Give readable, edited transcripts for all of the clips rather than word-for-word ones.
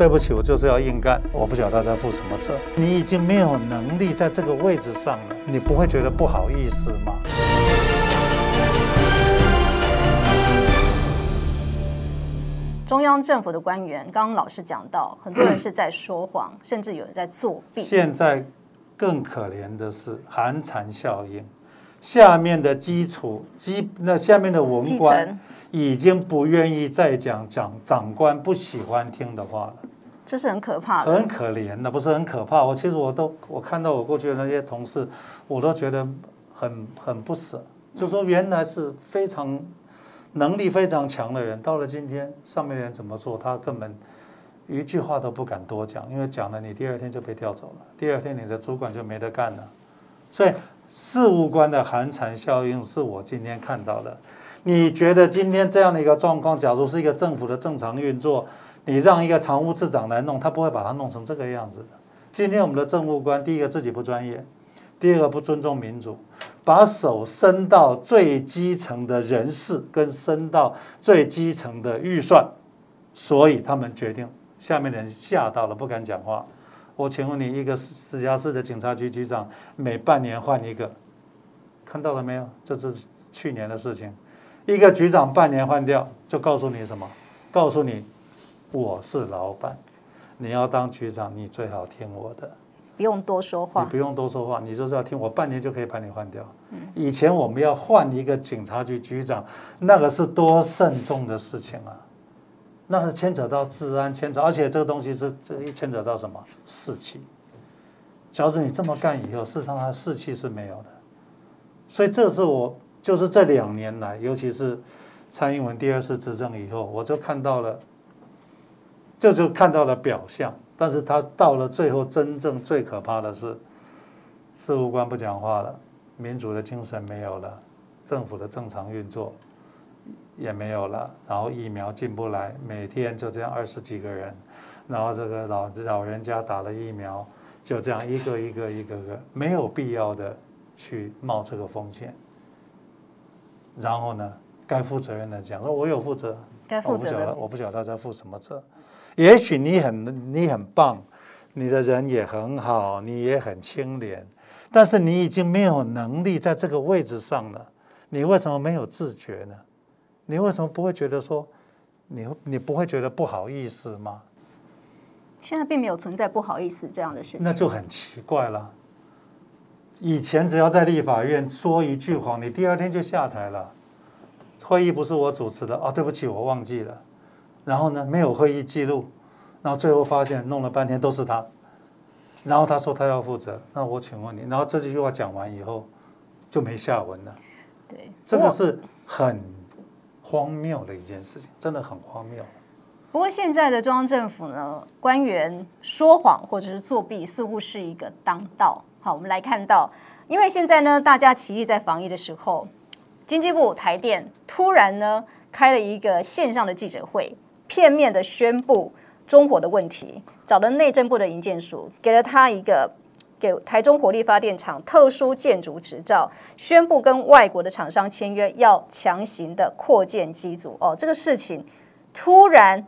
对不起，我就是要硬干，我不晓得他在负什么责。你已经没有能力在这个位置上了，你不会觉得不好意思吗？中央政府的官员，刚刚老师讲到，很多人是在说谎，甚至有人在作弊。现在更可怜的是寒蝉效应，下面的下面的文官已经不愿意再讲长官不喜欢听的话了。这是很可怕的，很可怜的，不是很可怕。其实我看到我过去的那些同事，我都觉得很不舍，就说原来是非常能力非常强的人，到了今天上面的人怎么做，他根本一句话都不敢多讲，因为讲了你第二天就被调走了，第二天你的主管就没得干了。所以事务官的寒蝉效应是我今天看到的。你觉得今天这样的一个状况，假如是一个政府的正常运作，你让一个常务次长来弄，他不会把它弄成这个样子的。今天我们的政务官，第一个自己不专业，第二个不尊重民主，把手伸到最基层的人事跟伸到最基层的预算，所以他们决定下面的人吓到了，不敢讲话。我请问你，一个直辖市的警察局局长每半年换一个，看到了没有？这是去年的事情。一个局长半年换掉，就告诉你什么？告诉你我是老板，你要当局长，你最好听我的，不用多说话。你不用多说话，你就是要听我，半年就可以把你换掉。以前我们要换一个警察局局长，那个是多慎重的事情啊，那是牵扯到治安，而且这个东西是牵扯到什么士气。假如你这么干以后，事实上他的士气是没有的。所以这是我就是这2年来，尤其是蔡英文第2次执政以后，我就看到了。这就看到了表象，但是他到了最后，真正最可怕的是，事务官不讲话了，民主的精神没有了，政府的正常运作也没有了，然后疫苗进不来，每天就这样20几个人，然后这个老人家打了疫苗，就这样一个没有必要的去冒这个风险。然后呢，该负责任的讲说，我有负责，该负责的，我不晓得他在负什么责。也许你很棒，你的人也很好，你也很清廉，但是你已经没有能力在这个位置上了。你为什么没有自觉呢？你为什么不会觉得说，你不会觉得不好意思吗？现在并没有存在不好意思这样的事情，那就很奇怪了。以前只要在立法院说一句谎，你第2天就下台了。会议不是我主持的啊，对不起，我忘记了。然后呢，没有会议记录，然后最后发现弄了半天都是他，然后他说他要负责，那我请问你，然后这句话讲完以后就没下文了。对，这个是很荒谬的一件事情，真的很荒谬。不过现在的中央政府呢，官员说谎或者是作弊，似乎是一个当道。好，我们来看到，因为现在呢，大家齐力在防疫的时候，经济部台电突然呢开了一个线上的记者会。片面的宣布中火的问题，找了内政部的营建署，给了他给台中火力发电厂特殊建筑执照，宣布跟外国的厂商签约，要强行的扩建机组。这个事情突然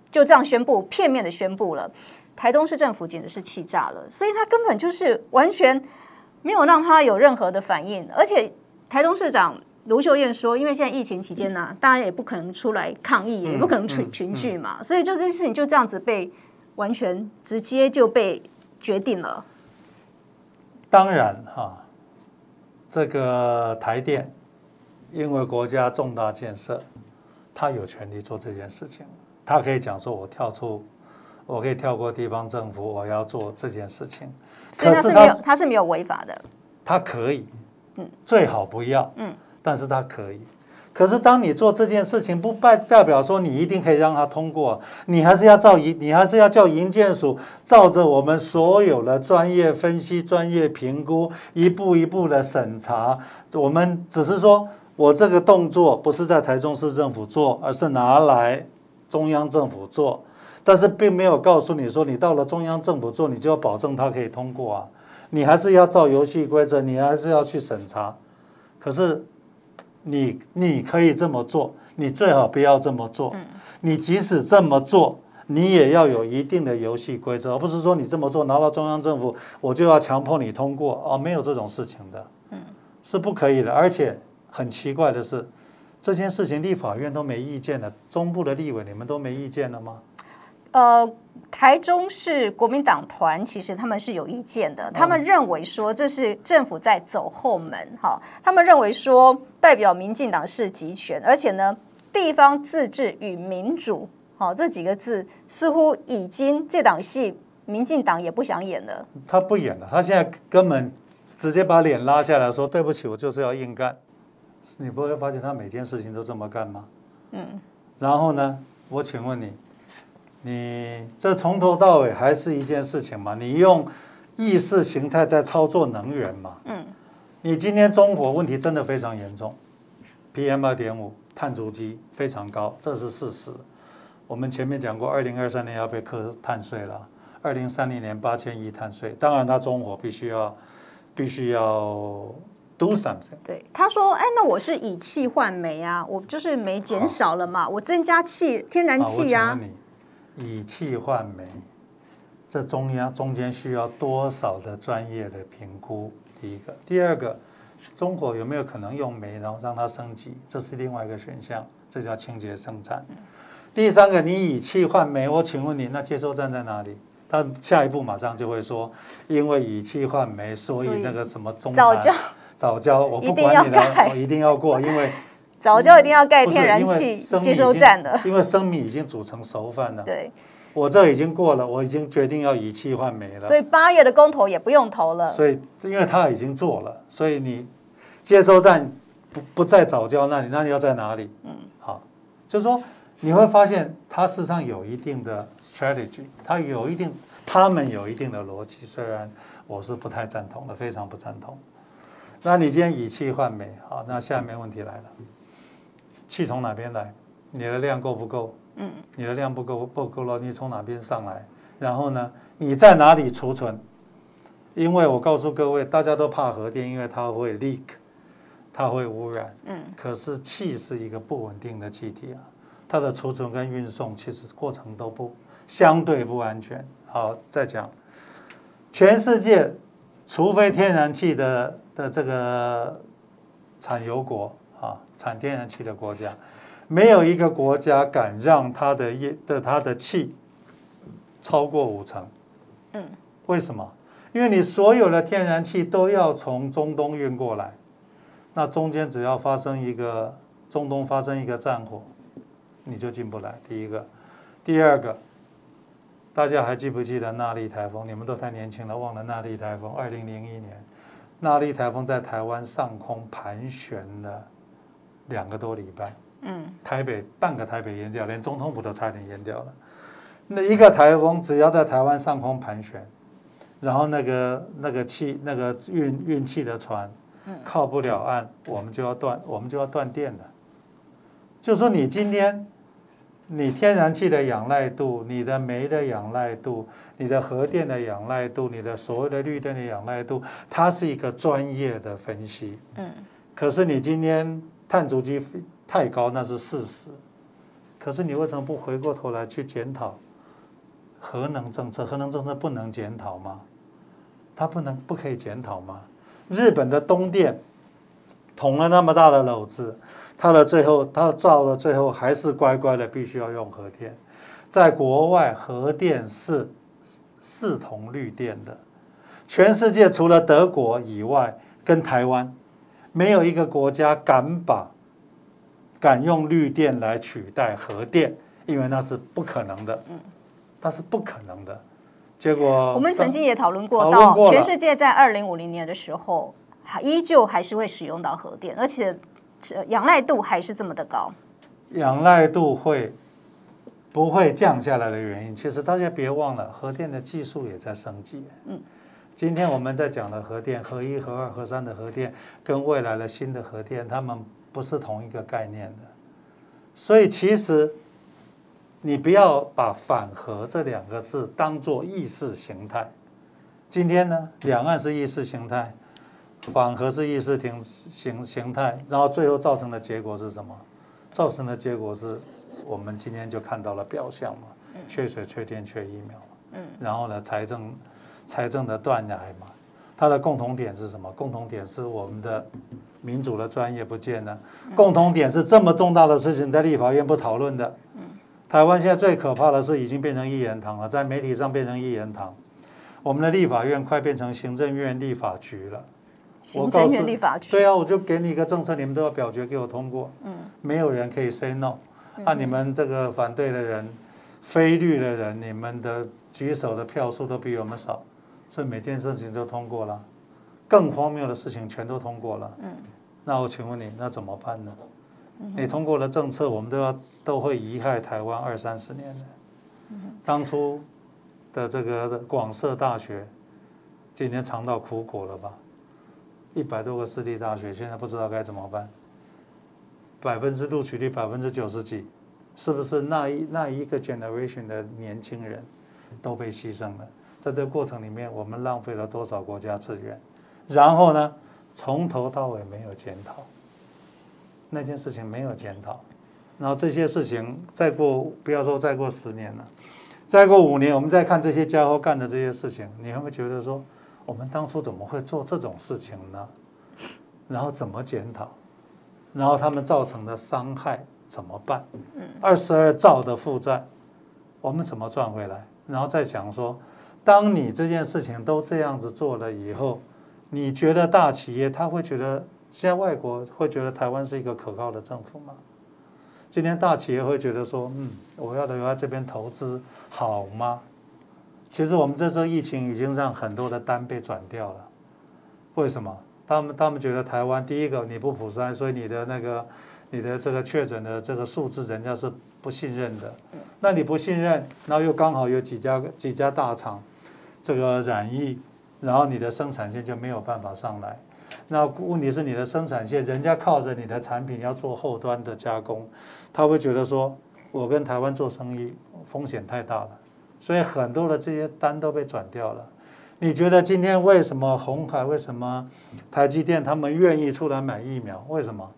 就这样宣布，片面的宣布了，台中市政府简直是气炸了，所以他根本就是完全没有让他有任何的反应，而且台中市长卢秀燕说，因为现在疫情期间呢，大家也不可能出来抗议，也不可能群聚嘛，所以就这件事情就这样子被完全直接就被决定了。当然这个台电因为国家重大建设，他有权利做这件事情，他可以讲说我可以跳过地方政府，我要做这件事情。所以他是没有违法的，他可以，最好不要，但是他可以。可是当你做这件事情，不代表说你一定可以让他通过，你还是要叫营建署照着我们所有的专业分析、专业评估，一步一步的审查。我们只是说，我这个动作不是在台中市政府做，而是拿来中央政府做，但是并没有告诉你说，你到了中央政府做，你就要保证它可以通过啊。你还是要照游戏规则，你还是要去审查。可是你可以这么做，你最好不要这么做。你即使这么做，你也要有一定的游戏规则，而不是说你这么做拿到中央政府，我就要强迫你通过哦，没有这种事情的，是不可以的。而且很奇怪的是，这件事情立法院都没意见了，中部的立委你们都没意见了吗？台中市国民党团其实他们是有意见的，他们认为说这是政府在走后门，哈，他们认为说代表民进党是集权，而且呢，地方自治与民主，好这几个字似乎已经这档戏民进党也不想演了。他不演了，他现在根本直接把脸拉下来说对不起，我就是要硬干。你不会发现他每件事情都这么干吗？然后呢，我请问你。你这从头到尾还是一件事情嘛？你用意识形态在操作能源嘛？你今天中国问题真的非常严重 ，PM2.5碳足迹非常高，这是事实。我们前面讲过，2023年要被课碳税了，2030年8000亿碳税。当然，它中火必须要 do something。对，他说，哎，那我是以气换煤啊，我就是煤减少了嘛，我增加天然气啊。以气换煤，这中间需要多少的专业的评估？第一个，第二个，中国有没有可能用煤，然后让它升级？这是另外一个选项，这叫清洁生产。第三个，你以气换煤，我请问你，那接收站在哪里？他下一步马上就会说，因为以气换煤，所以那个什么中早教，我不管你了，我一定要过，因为。早就一定要盖天然气接收站的，因为生米已经煮成熟饭了。对，我这已经过了，我已经决定要以气换煤了。所以8月的公投也不用投了。所以，因为他已经做了，所以你接收站不在早教那里，那你要在哪里？好，就是说你会发现，它事实上有一定的 strategy， 他们有一定的逻辑，虽然我是不太赞同的，非常不赞同。那你今天以气换煤，好，那下面问题来了。气从哪边来？你的量够不够？你的量不够了，你从哪边上来？然后呢，你在哪里储存？因为我告诉各位，大家都怕核电，因为它会 leak， 它会污染。可是气是一个不稳定的气体啊，它的储存跟运送其实过程都相对不安全。好，再讲，全世界除非天然气的这个产油国。产天然气的国家，没有一个国家敢让它的气超过50%。为什么？因为你所有的天然气都要从中东运过来，那中间只要中东发生一个战火，你就进不来。第一个，第二个，大家还记不记得纳莉台风？你们都太年轻了，忘了纳莉台风。2001年，纳莉台风在台湾上空盘旋了2个多礼拜，半个台北淹掉，连总统府都差点淹掉了。那一个台风只要在台湾上空盘旋，然后那个运气的船靠不了岸，我们就要断电了。就是说，你今天你天然气的仰赖度、你的煤的仰赖度、你的核电的仰赖度、你的所谓的绿电的仰赖度，它是一个专业的分析。可是你今天碳足迹太高，那是事实。可是你为什么不回过头来去检讨核能政策？核能政策不能检讨吗？它不可以检讨吗？日本的东电捅了那么大的篓子，它造了最后还是乖乖的必须要用核电。在国外，核电是视同绿电的。全世界除了德国以外，跟台湾，没有一个国家敢用绿电来取代核电，因为那是不可能的。它是不可能的。结果我们曾经也讨论过全世界在2050年的时候，依旧还是会使用到核电，而且仰赖度还是这么的高。仰赖度不会降下来的原因，其实大家别忘了，核电的技术也在升级。今天我们在讲的核电，核1、核2、核3的核电，跟未来的新的核电，它们不是同一个概念的。所以其实你不要把反核这2个字当作意识形态。今天呢，两岸是意识形态，反核是意识形态，然后最后造成的结果是什么？造成的结果是我们今天就看到了表象嘛。缺水、缺电、缺疫苗，然后呢，财政的断崖嘛，它的共同点是什么？共同点是我们的民主的专业不见了，共同点是这么重大的事情在立法院不讨论的。台湾现在最可怕的是已经变成一言堂了，在媒体上变成一言堂，我们的立法院快变成行政院立法局了。行政院立法局。对啊，我就给你一个政策，你们都要表决给我通过。没有人可以 say no。你们这个反对的人、非绿的人，你们的举手的票数都比我们少，所以每件事情都通过了，更荒谬的事情全都通过了。那我请问你，那怎么办呢？你通过的政策，我们都会贻害台湾20-30年的。当初的这个广设大学，今天尝到苦果了吧？100多个私立大学，现在不知道该怎么办。录取率90%几，是不是那一个 generation 的年轻人都被牺牲了？在这个过程里面，我们浪费了多少国家资源？然后呢，从头到尾没有检讨，那件事情没有检讨，然后这些事情不要说再过10年了，再过5年，我们再看这些家伙干的这些事情，你会不会觉得说，我们当初怎么会做这种事情呢？然后怎么检讨？然后他们造成的伤害怎么办？22兆的负债，我们怎么赚回来？然后再讲说，当你这件事情都这样子做了以后，你觉得大企业他会觉得，现在外国会觉得台湾是一个可靠的政府吗？今天大企业会觉得说，我要留在这边投资好吗？其实我们这次疫情已经让很多的单被转掉了，为什么？他们觉得台湾第一个你不普筛，所以你的这个确诊的这个数字人家是不信任的。那你不信任，然后又刚好有几家大厂这个染疫，然后你的生产线就没有办法上来。那问题是你的生产线，人家靠着你的产品要做后端的加工，他会觉得说，我跟台湾做生意风险太大了，所以很多的这些单都被转掉了。你觉得今天为什么鸿海、为什么台积电他们愿意出来买疫苗？为什么？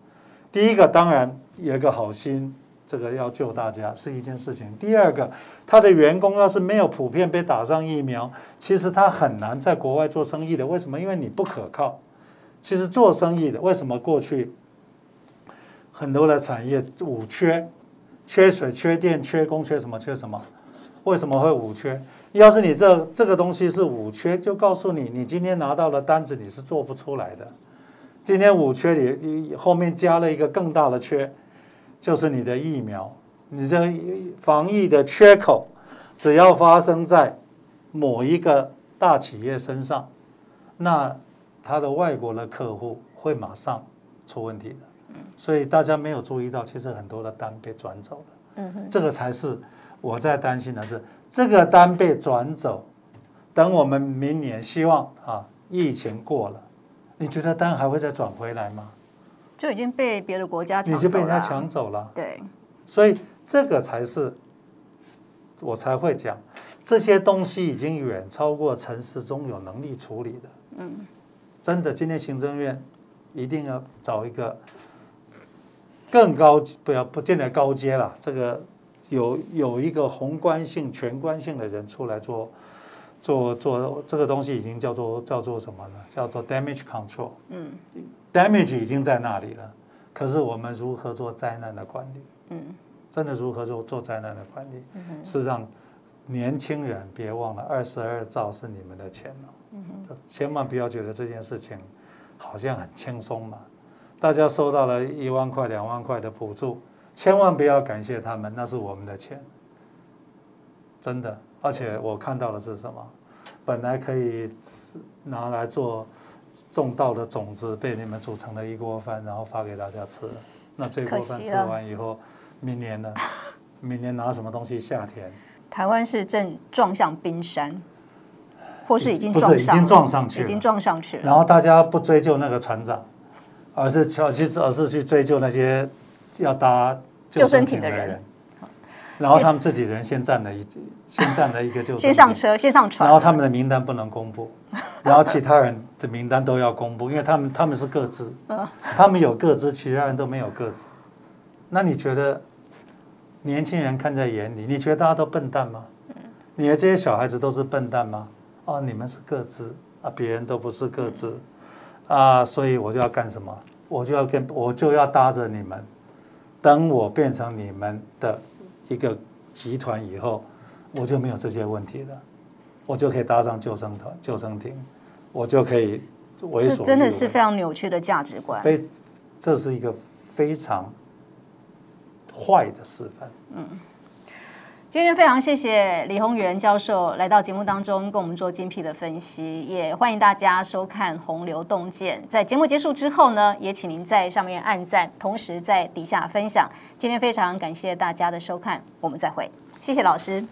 第一个当然有一个好心，这个要救大家是一件事情。第二个，他的员工要是没有普遍被打上疫苗，其实他很难在国外做生意的。为什么？因为你不可靠。其实做生意的，为什么过去很多的产业五缺，缺水、缺电、缺工、缺什么？为什么会五缺？要是你这个东西是五缺，就告诉你，你今天拿到了单子，你是做不出来的。今天五缺里后面加了一个更大的缺，就是你的疫苗。你这防疫的缺口，只要发生在某一个大企业身上，那他的外国的客户会马上出问题的。所以大家没有注意到，其实很多的单被转走了。这个才是我在担心的是，这个单被转走，等我们明年希望疫情过了，你觉得单还会再转回来吗？就已经被别的国家抢走了，你就被人家抢走了。对，所以这个才是我才会讲，这些东西已经远超过陈时中有能力处理的。真的，今天行政院一定要找一个更高，不见得高阶啦，这个有一个宏观性、全观性的人出来做这个东西，已经叫做什么呢？叫做 damage control。damage 已经在那里了，可是我们如何做灾难的管理？真的如何做灾难的管理？是让年轻人别忘了，22兆是你们的钱哦。千万不要觉得这件事情好像很轻松嘛。大家收到了1万块、2万块的补助，千万不要感谢他们，那是我们的钱，真的。而且我看到的是什么？本来可以拿来做种稻的种子，被你们煮成了一锅饭，然后发给大家吃了。那这一锅饭吃完以后，明年呢？明年拿什么东西下田？台湾是正撞向冰山，或是已经撞上去了，已经撞上去了。然后大家不追究那个船长，而是去追究那些要搭救生艇的人。然后他们自己人先占了一个救生艇，先上车，先上船。然后他们的名单不能公布，然后其他人的名单都要公布，因为他们是个资，他们有个资，其他人都没有个资。那你觉得年轻人看在眼里，你觉得大家都笨蛋吗？你的这些小孩子都是笨蛋吗？哦，你们是各自啊，别人都不是各自啊，所以我就要干什么？我就要搭着你们，等我变成你们的一个集团以后，我就没有这些问题了，我就可以搭上救生艇，我就可以为所欲为。这真的是非常扭曲的价值观。这是一个非常坏的示范。今天非常谢谢李宏源教授来到节目当中跟我们做精辟的分析，也欢迎大家收看《洪流洞见》。在节目结束之后呢，也请您在上面按赞，同时在底下分享。今天非常感谢大家的收看，我们再会，谢谢老师。